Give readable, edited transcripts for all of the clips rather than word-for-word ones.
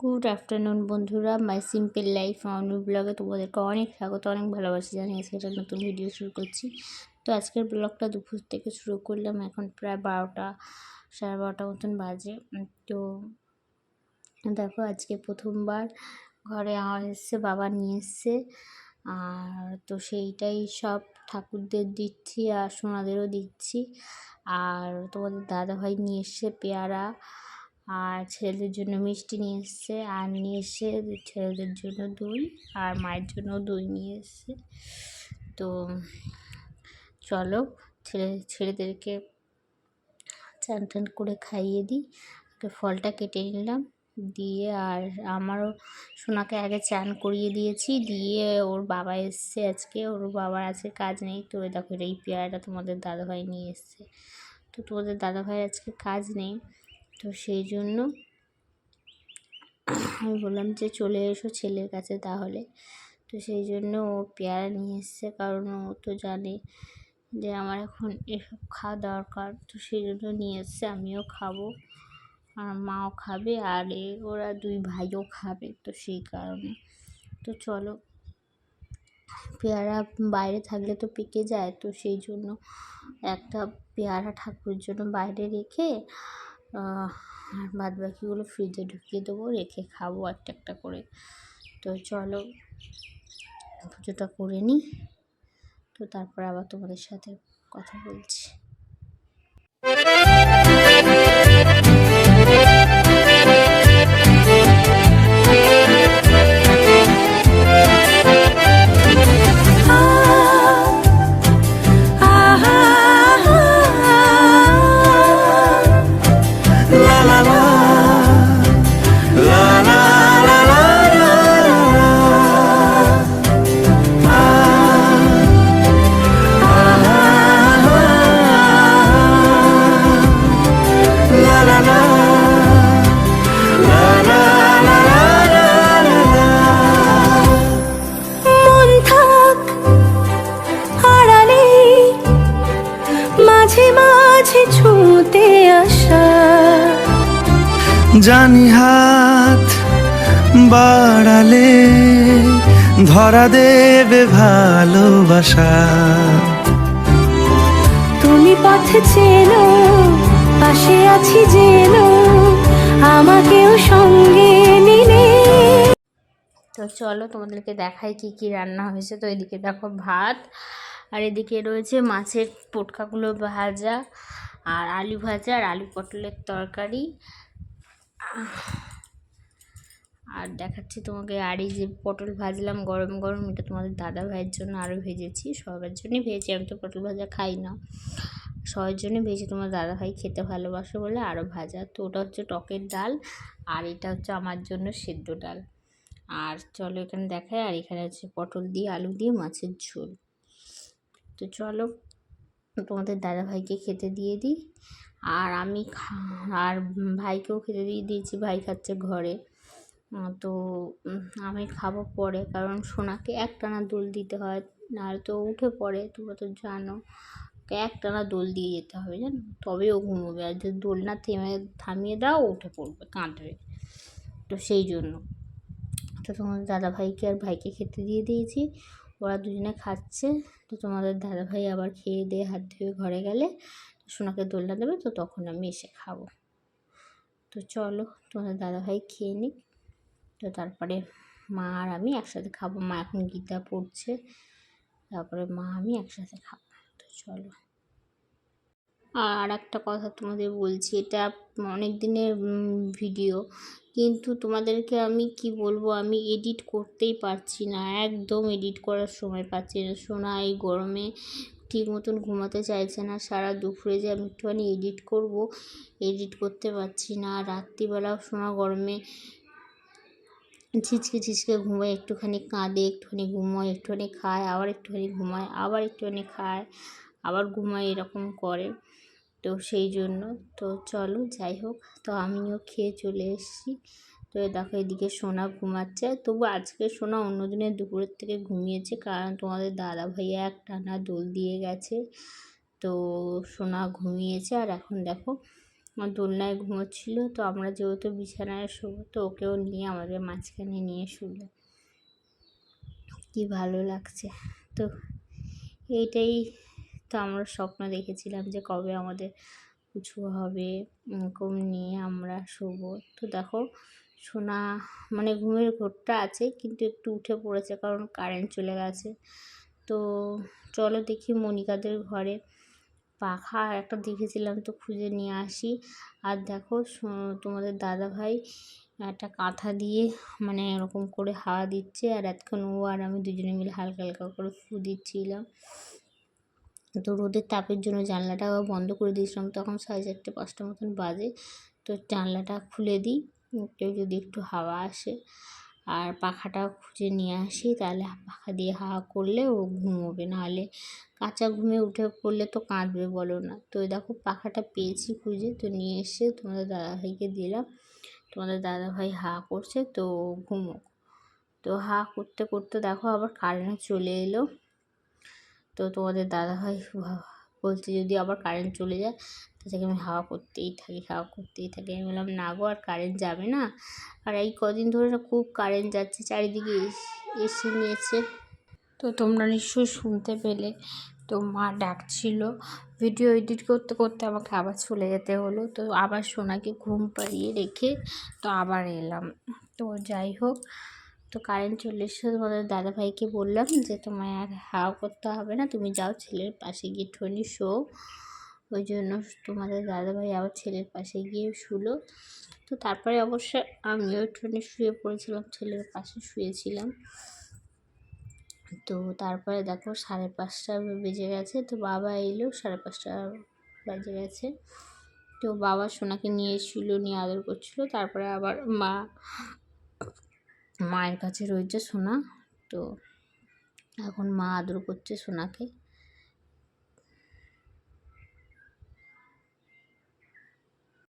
Good afternoon বন্ধুরা, মাই simple life মামনি ব্লগে তোমাদেরকে অনেক স্বাগত, অনেক ভালোবাসা জানিয়ে আজকে একটা নতুন ভিডিও শুরু করছি। তো আজকের ব্লগটা দুপুর থেকে শুরু করলাম, এখন প্রায় 12টা 12:30 মতন বাজে। তো দেখো আজকে প্রথমবার ঘরে আমার এসছে, বাবা নিয়ে এসছে, আর তো সেইটাই সব ঠাকুরদের দিচ্ছি আর সোনাদেরও দিচ্ছি। আর তোমাদের দাদাভাই নিয়ে এসছে পেয়ারা, আর ছেলেদের জন্য মিষ্টি নিয়ে এসছে, আর নিয়ে এসে ছেলেদের জন্য দই, আর মায়ের জন্য দই নিয়ে এসছে। তো চলো ছেলেদেরকে চান টান করে খাইয়ে দিই। ফলটা কেটে নিলাম, দিয়ে আর আমারও সোনাকে আগে চান করিয়ে দিয়েছি, দিয়ে ওর বাবা এসছে আজকে, ওর বাবার আজকে কাজ নেই। তো দেখো এই পেয়ারাটা তোমাদের দাদাভাই নিয়ে এসছে। তো তোমাদের দাদাভাই আজকে কাজ নেই, তো সেই জন্য আমি বললাম যে চলে এসো ছেলের কাছে তাহলে। তো সেই জন্য ও পেয়ারা নিয়ে এসছে, কারণ ও তো জানে যে আমার এখন এসব খাওয়া দরকার। তো সেই জন্য নিয়ে এসছে, আমিও খাবো আর মাও খাবে, আর ওরা দুই ভাইও খাবে, তো সেই কারণে। তো চলো, পেয়ারা বাইরে থাকলে তো পেকে যায়, তো সেই জন্য একটা পেয়ারা ঠাকুরের জন্য বাইরে রেখে আর বাদ বাকিগুলো ফ্রিজে ঢুকিয়ে দেবো, রেখে খাবো একটা একটা করে। তো চলো পুজোটা করে নিই, তো তারপর আবার তোমাদের সাথে কথা বলছি। ছুঁতে আসা জানি হাত বাড়ালে ধরা দেবে ভালোবাসা। তুমি পথে চেনো, পাশে আছি যেনো, আমাকেও সঙ্গে নিলে। তো চলো তোমাদেরকে দেখাই কি কি রান্না হয়েছে। তো এদিকে দেখো ভাত, আর এদিকে রয়েছে মাছের পোটকাগুলো ভাজা, আর আলু ভাজা, আর আলু পটলের তরকারি। আর দেখাচ্ছি তোমাকে, আর এই যে পটল ভাজলাম গরম গরম, এটা তোমাদের দাদা ভাইয়ের জন্য আরও ভেজেছি, সবার জন্যই ভেজেছি, আমি তো পটল ভাজা খাই না, সবার জন্যই ভেজেছি, তোমার দাদা ভাই খেতে ভালোবাসে বলে আরও ভাজা। তো ওটা হচ্ছে টকের ডাল, আর এটা হচ্ছে আমার জন্য সেদ্ধ ডাল। আর চলো এখানে দেখায়, আর এখানে হচ্ছে পটল দিয়ে আলু দিয়ে মাছের ঝোল। তো চলো তোমাদের দাদা ভাইকে খেতে দিয়ে দিই, আর আমি আর ভাইকেও খেতে দিয়ে দিয়েছি, ভাই খাচ্ছে ঘরে। তো আমি খাবো পরে, কারণ সোনাকে একটানা দোল দিতে হয়, নাহলে তো উঠে পড়ে, তোমরা তো জানো, একটানা দোল দিয়ে যেতে হবে জানো, তবে ও ঘুমোবে, আর যদি দোল না থামিয়ে দাও উঠে পড়বে, কাঁদবে। তো সেই জন্য তো তোমাদের দাদাভাইকে আর ভাইকে খেতে দিয়ে দিয়েছি, ওরা দুজনে খাচ্ছে। তো তোমাদের দাদাভাই আবার খেয়ে দিয়ে হাত ধুয়ে ঘরে গেলে সোনাকে দোলনা দেবে, তো তখন আমি এসে খাবো। তো চলো তোমাদের দাদাভাই খেয়ে নিক, তো তারপরে মা আর আমি একসাথে খাবো। মা এখন গীতা পড়ছে, তারপরে মা আমি একসাথে খাবো। তো চলো, আর একটা কথা তোমাদের বলছি, এটা অনেক দিনের ভিডিও, কিন্তু তোমাদেরকে আমি কি বলবো, আমি এডিট করতেই পারছি না, একদম এডিট করার সময় পাচ্ছি না। সোনা এই গরমে ঠিক মতন ঘুমাতে চাইছে না, সারা দুপুরে যে আমি একটুখানি এডিট করব, এডিট করতে পারছি না। রাত্রিবেলাও সোনা গরমে ছিচকে ঘুমায়, একটুখানি কাঁদে, একটুখানি ঘুমায়, একটুখানি খায়, আবার একটুখানি ঘুমায়, আবার একটুখানি খায়, আবার ঘুমায়, এরকম করে। তো সেই জন্য তো চলো যাই হোক, তো আমিও খেয়ে চলে এসেছি। তো দেখো এদিকে সোনা ঘুমাচ্ছে, তবু আজকে সোনা অন্য দিনের দুপুরের থেকে ঘুমিয়েছে, কারণ তোমাদের দাদা ভাইয়া একটানা দোল দিয়ে গেছে, তো সোনা ঘুমিয়েছে। আর এখন দেখো আমার দোলনায় ঘুমোচ্ছিল, তো আমরা যেহেতু বিছানায় শোবো তো ওকেও নিয়ে আমাদের মাঝখানে নিয়ে শুলো। কি ভালো লাগছে। তো এইটাই তো আমরা স্বপ্ন দেখেছিলাম যে কবে আমাদের কিছু হবে, এরকম নিয়ে আমরা শোবো। তো দেখো সোনা মানে ঘুমের ঘোরটা আছে কিন্তু একটু উঠে পড়েছে কারণ কারেন্ট চলে গেছে। তো চলো দেখি মনিকাদের ঘরে পাখা একটা দেখেছিলাম, তো খুঁজে নিয়ে আসি। আর দেখো তোমাদের দাদা ভাই একটা কাঁথা দিয়ে মানে এরকম করে হাওয়া দিচ্ছে, আর এতক্ষণ ও আর আমি দুজনে মিলে হালকা হালকা করে ফু দিচ্ছিলাম। তো রোদের তাপের জন্য জানলাটা বন্ধ করে দিয়েছিলাম, তখন 4:30-5টা মতন বাজে। তো জানলাটা খুলে দিই, কেউ যদি একটু হাওয়া আসে। আর পাখাটা খুঁজে নিয়ে আসি, তাহলে পাখা দিয়ে হাওয়া করলে ও ঘুমোবে, নাহলে কাঁচা ঘুমে উঠে পড়লে তো কাঁদবে বলো না। তো দেখো পাখাটা পেয়েছি খুঁজে, তো নিয়ে এসে তোমাদের দাদাভাইকে দিলাম। তোমাদের দাদাভাই হাওয়া করছে, তো ঘুমোক। তো হাওয়া করতে করতে দেখো আবার কারেন্ট চলে এলো। তো তোমাদের দাদাভাই বলছে যদি আবার কারেন্ট চলে যায় তাহলে আমি হাওয়া করতেই থাকি। আমি বললাম না গো, আর কারেন্ট যাবে না, আর এই কদিন ধরে না খুব কারেন্ট যাচ্ছে, চারিদিকে এসে নিয়েছে। তো তোমরা নিশ্চয়ই শুনতে পেলে। তো মা ডাকছিল, ভিডিও এডিট করতে করতে আমাকে আবার চলে যেতে হলো। তো আবার সোনাকে ঘুম পাড়িয়ে রেখে তো আবার এলাম। তো যাই হোক, তো কারেন্ট চলে এসে তোমাদের দাদাভাইকে বললাম যে তোমায় আর হাওয়া করতে হবে না, তুমি যাও ছেলের পাশে গিয়ে ঠনি শো। ওই জন্য তোমাদের দাদাভাই আবার ছেলের পাশে গিয়ে শুলো। তো তারপরে অবশ্য আমিও ঠনি শুয়ে পড়েছিলাম, ছেলের পাশে শুয়েছিলাম। তো তারপরে দেখো 5:30 বেজে গেছে, তো বাবা এলো, 5:30 বেজে গেছে। তো বাবা সোনাকে নিয়ে এসেছিলো, নিয়ে আদর করছিলো। তারপরে আবার মায়ের কাছে রয়েছে সোনা। তো এখন মা আদর করছে সোনাকে।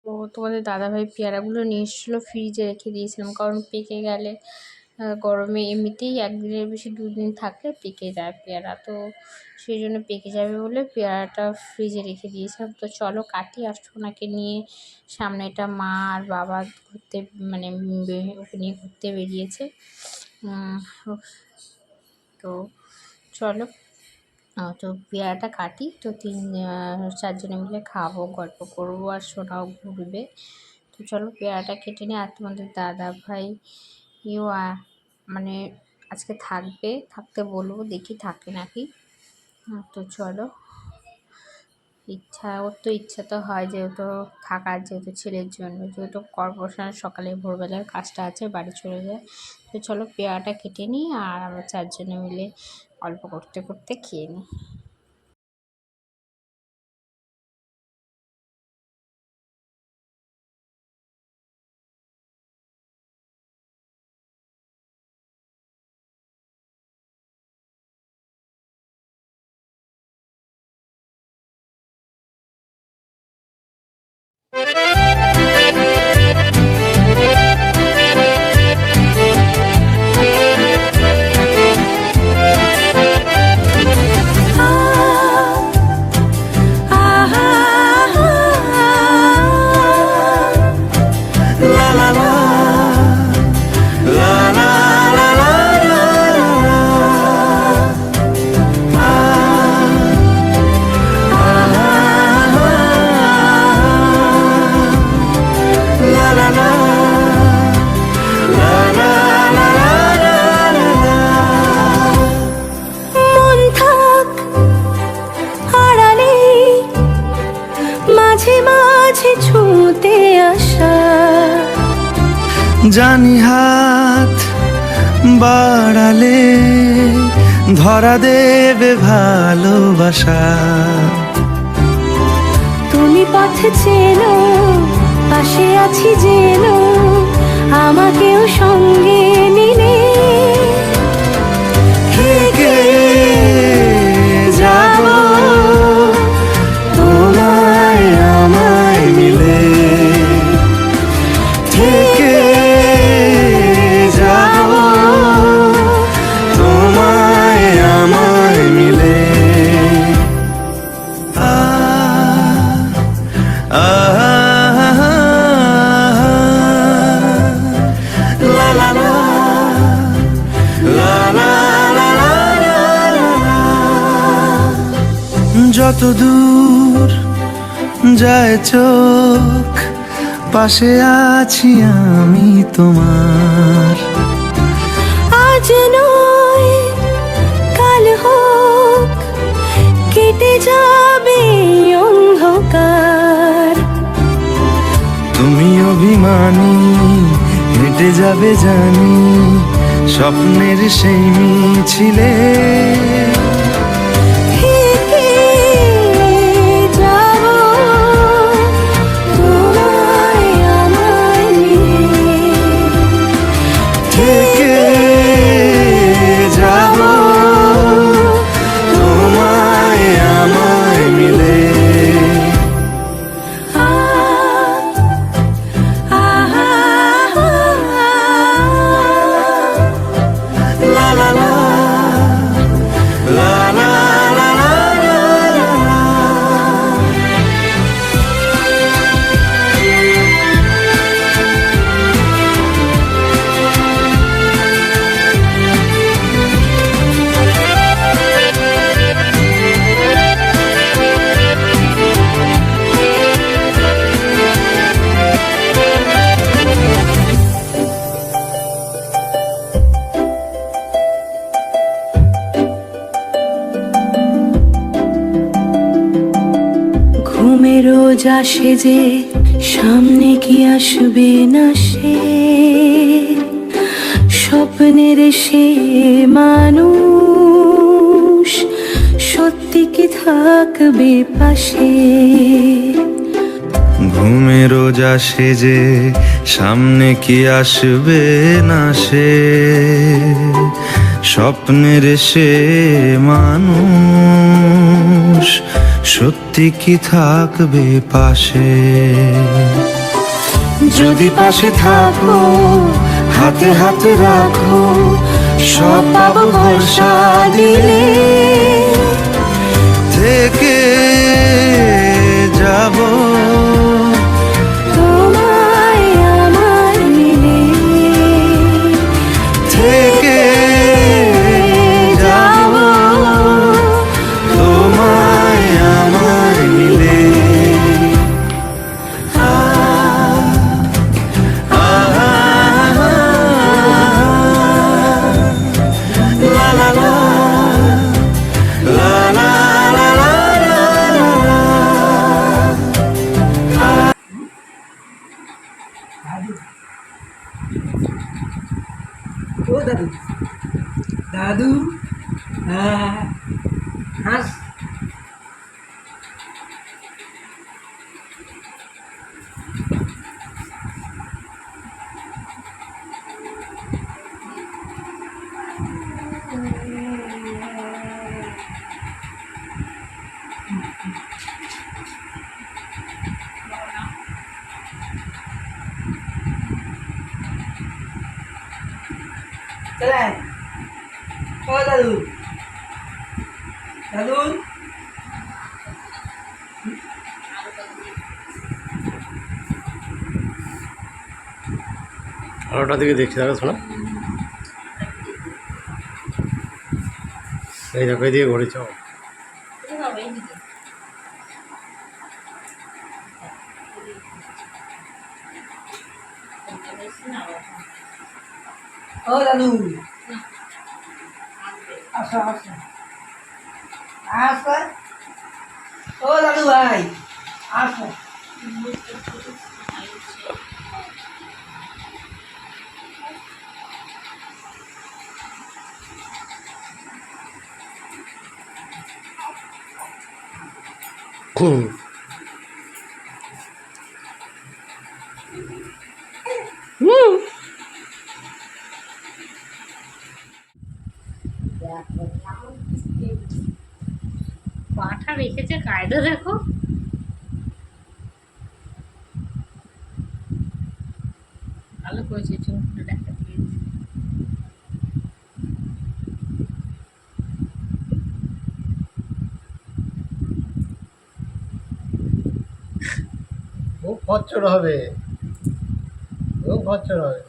তো তোমাদের দাদাভাই পেয়ারাগুলো নিয়ে এসেছিলো, ফ্রিজে রেখে দিয়েছিলাম, কারণ পেকে গেলে গরমে এমনিতেই একদিনের বেশি 2 দিন থাকলে পেকে যায় পেয়ারা। তো সেই জন্য পেকে যাবে বলে পেয়ারাটা ফ্রিজে রেখে দিয়েছিলাম। তো চলো কাটি। আর সোনাকে নিয়ে সামনে এটা মা আর বাবা ঘুরতে মানে ওকে নিয়ে ঘুরতে বেরিয়েছে। তো চলো, তো পেয়ারাটা কাটি। তো 3-4 জনে মিলে খাবো, গল্প করবো, আর সোনাও ঘুরবে। তো চলো পেয়ারাটা কেটে নিই। আর তোমাদের দাদা ভাই মানে আজকে থাকতে বলবো, দেখি থাকে নাকি। তো চলো, ওর তো ইচ্ছা তো হয় যেহেতু থাকার, যেহেতু ছেলের জন্য, যেহেতু কর্পোরেশনের সকালে ভোরবেলার কাজটা আছে, বাড়ি চলে যায়। তো চলো পেয়ারাটা কেটে নিই, আর আমরা 4 জনে মিলে গল্প করতে করতে খেয়ে নিই। La la la, la la la la la la. La la la, la la la la la. মন থাক আড়ালে, মাঝে মাঝে ছুঁতে আসা, জানি হাত বাড়ালে ধরা দেবে ভালোবাসা। তুমি পথ চেনো, পাশে আছি জেনো, আমাকেও সঙ্গে নিলে থেকে যাব তোমায় আমায় মিলে, থেকে যাব তোমায় আমায় মিলে। আ আ কত দূর যায় চোখ, পাশে আছি আমি তোমার। আজ নয় কাল হোক, কেটে যাবে অন্ধকার। তুমি অভিমানী, হেঁটে যাবে জানি স্বপ্নের সেই মিছিলে। থেকে যাব তোমায় আমায় নিয়ে, থেকে যাব তোমায় আমায় মিলে। লা লা লা, লা লা লা লা লা লা। ঘুমে রোজ আসে যে সামনে কি আসবে না সে, স্বপ্নের সে মানুষ সত্যি কি থাকবে পাশে। ঘুমে রোজ আসে যে সামনে কি আসবে না সে, স্বপ্নের সে মানুষ সত্যি কি থাকবে পাশে। যদি পাশে থাকো, হাতে হাতে রাখো, সব পাবো ভরসা দিলে। থেকে যাব তোমায় আমার মিলে, থেকে যাব তোমায় আমার মিলে। লা লা লা, লা লা লা লা লা লা। ও দাদু, দাদু, হ্যাঁ, হাস। চলে ও দাদু, দাদু, আলোটার দিকে দেখছি, দেখো শোনা, এই দেখো এদিকে ঘুরেছ। ও দাদু, আসো আসো, আসো, ও দাদু ভাই, আসো। পাটা রেখেছে কায়দা দেখো। ভালো করেছে চোখটা দেখা দিয়েছে। খুব খচ্চর হবে, খুব খচ্চর হবে।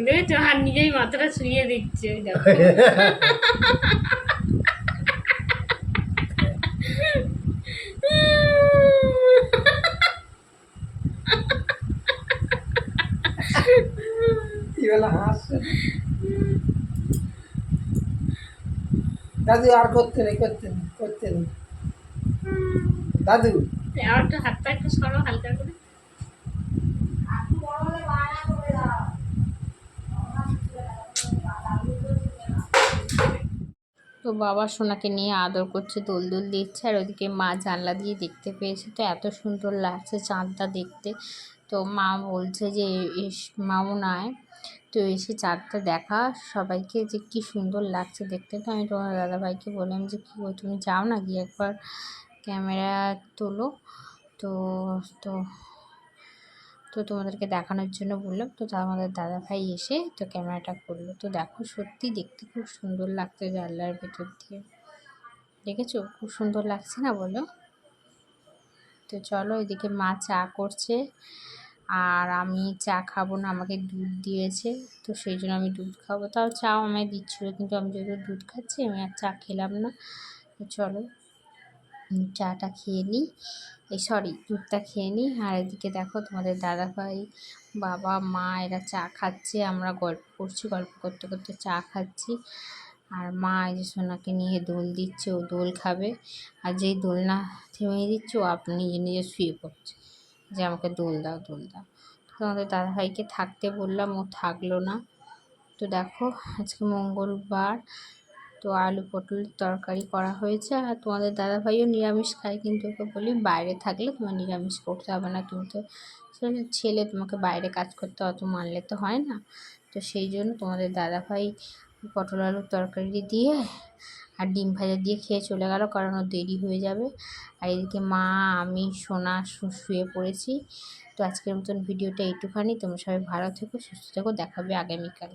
দেখেছো আর নিজেই মাথাটা শুয়ে দিচ্ছে দেখো। গেল হাসছে দাদু আর করতে নেই দাদু আর একটু হাতটা একটু সরো হালকা করে। তো বাবা সোনাকে নিয়ে আদর করছে, দোল দোল দিচ্ছে, আর ওইদিকে মা জানলা দিয়ে দেখতে পেয়েছে। তো এত সুন্দর লাগছে চাঁদটা দেখতে। তো মা বলছে যে মামু নাই, তো এসে চাঁদটা দেখা সবাইকে যে কি সুন্দর লাগছে দেখতে। তো আমি তোমার দাদাভাইকে বললাম যে কী গো তুমি যাও না গিয়ে একবার ক্যামেরা তোলো। তো তো তো তোমাদেরকে দেখানোর জন্য বললাম। তো আমাদের দাদাভাই এসে তো ক্যামেরাটা করলো। তো দেখো সত্যি দেখতে খুব সুন্দর লাগছে জানলার ভেতর দিয়ে, দেখেছো খুব সুন্দর লাগছে না বলো? তো চলো, এদিকে মা চা করছে, আর আমি চা খাবো না, আমাকে দুধ দিয়েছে, তো সেই জন্য আমি দুধ খাবো। তাও চাও আমায় দিচ্ছিলো, কিন্তু আমি যেহেতু দুধ খাচ্ছি আমি আর চা খেলাম না। তো চলো চাটা খেয়ে নিই, দুধটা খেয়ে নিই। আর এদিকে দেখো তোমাদের দাদাভাই, বাবা, মা এরা চা খাচ্ছে, আমরা গল্প করছি, গল্প করতে করতে চা খাচ্ছি। আর মা এই যে সোনাকে নিয়ে দোল দিচ্ছে, ও দোল খাবে। আর যেই দোল না থেমে দিচ্ছে ও আপনি নিজে নিজে শুয়ে পড়ছে যে আমাকে দোল দাও দোল দাও। তো আমাদের দাদাভাইকে থাকতে বললাম, ও থাকলো না। তো দেখো আজকে মঙ্গলবার, তো আলু পটলের তরকারি করা হয়েছে। আর তোমাদের দাদাভাইও নিরামিষ খায়, কিন্তু ওকে বলি বাইরে থাকলে তোমার নিরামিষ করতে হবে না, তুমি তো ছেলে, তোমাকে বাইরে কাজ করতে অত মানলে তো হয় না। তো সেই জন্য তোমাদের দাদাভাই পটল আলুর তরকারি দিয়ে আর ডিম ভাজা দিয়ে খেয়ে চলে গেল, কারণ ওর দেরি হয়ে যাবে। আর এদিকে মা, আমি, সোনা শুয়ে পড়েছি। তো আজকের মতন ভিডিওটা এইটুখানি। তোমরা সবাই ভালো থেকো, সুস্থ থেকো, দেখাবে আগামীকাল।